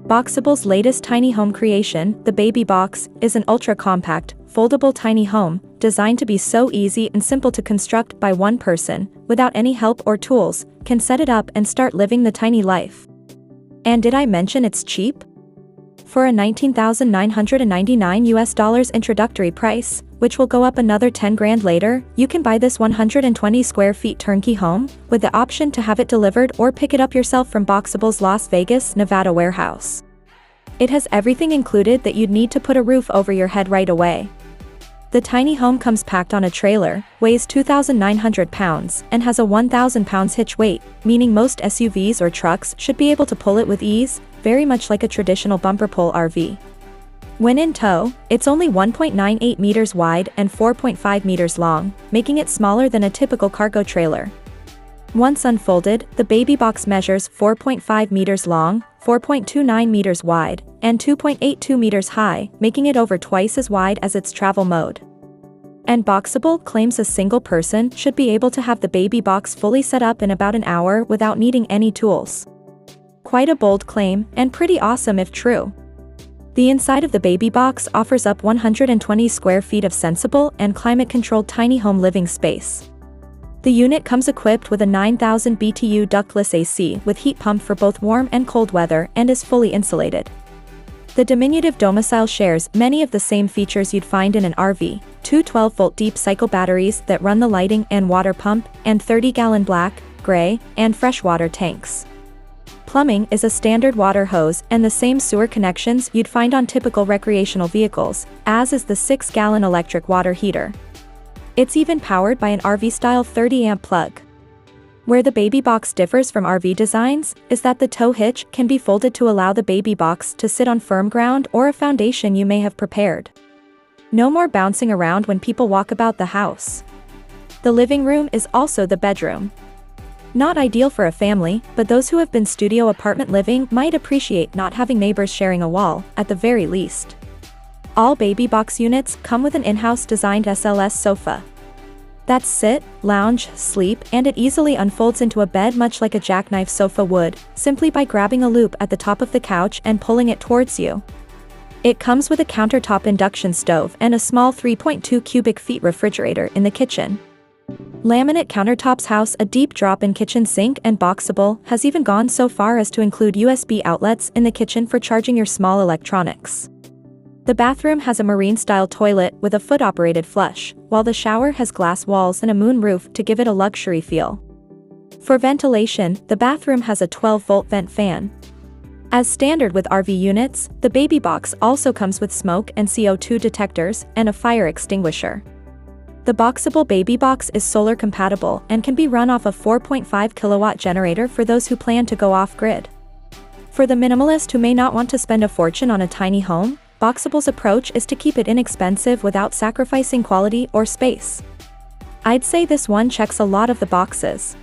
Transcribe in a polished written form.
BOXABL's latest tiny home creation, the Baby Box, is an ultra-compact, foldable tiny home, designed to be so easy and simple to construct by one person, without any help or tools, can set it up and start living the tiny life. And did I mention it's cheap? For a $19,999 introductory price, which will go up another 10 grand later, you can buy this 120 square feet turnkey home, with the option to have it delivered or pick it up yourself from BOXABL's Las Vegas, Nevada warehouse. It has everything included that you'd need to put a roof over your head right away. The tiny home comes packed on a trailer, weighs 2,900 pounds, and has a 1,000 pounds hitch weight, meaning most SUVs or trucks should be able to pull it with ease, very much like a traditional bumper pull RV. When in tow, it's only 1.98 meters wide and 4.5 meters long, making it smaller than a typical cargo trailer. Once unfolded, the Baby Box measures 4.5 meters long, 4.29 meters wide, and 2.82 meters high, making it over twice as wide as its travel mode. And BOXABL claims a single person should be able to have the Baby Box fully set up in about an hour without needing any tools. Quite a bold claim, and pretty awesome if true. The inside of the Baby Box offers up 120 square feet of sensible and climate-controlled tiny home living space. The unit comes equipped with a 9,000 BTU ductless AC with heat pump for both warm and cold weather and is fully insulated. The diminutive domicile shares many of the same features you'd find in an RV, two 12-volt deep cycle batteries that run the lighting and water pump, and 30-gallon black, gray, and freshwater tanks. Plumbing is a standard water hose and the same sewer connections you'd find on typical recreational vehicles, as is the 6-gallon electric water heater. It's even powered by an RV-style 30-amp plug. Where the Baby Box differs from RV designs is that the tow hitch can be folded to allow the Baby Box to sit on firm ground or a foundation you may have prepared. No more bouncing around when people walk about the house. The living room is also the bedroom. Not ideal for a family, but those who have been studio apartment living might appreciate not having neighbors sharing a wall, at the very least. All Baby Box units come with an in-house designed SLS sofa. That's sit, lounge, sleep, and it easily unfolds into a bed much like a jackknife sofa would, simply by grabbing a loop at the top of the couch and pulling it towards you. It comes with a countertop induction stove and a small 3.2 cubic feet refrigerator in the kitchen. Laminate countertops house a deep drop-in kitchen sink, and BOXABL has even gone so far as to include USB outlets in the kitchen for charging your small electronics. The bathroom has a marine-style toilet with a foot-operated flush, while the shower has glass walls and a moon roof to give it a luxury feel. For ventilation, the bathroom has a 12-volt vent fan. As standard with RV units, the Baby Box also comes with smoke and CO2 detectors and a fire extinguisher. The BOXABL Baby Box is solar compatible and can be run off a 4.5 kilowatt generator for those who plan to go off-grid. For the minimalist who may not want to spend a fortune on a tiny home, BOXABL's approach is to keep it inexpensive without sacrificing quality or space. I'd say this one checks a lot of the boxes.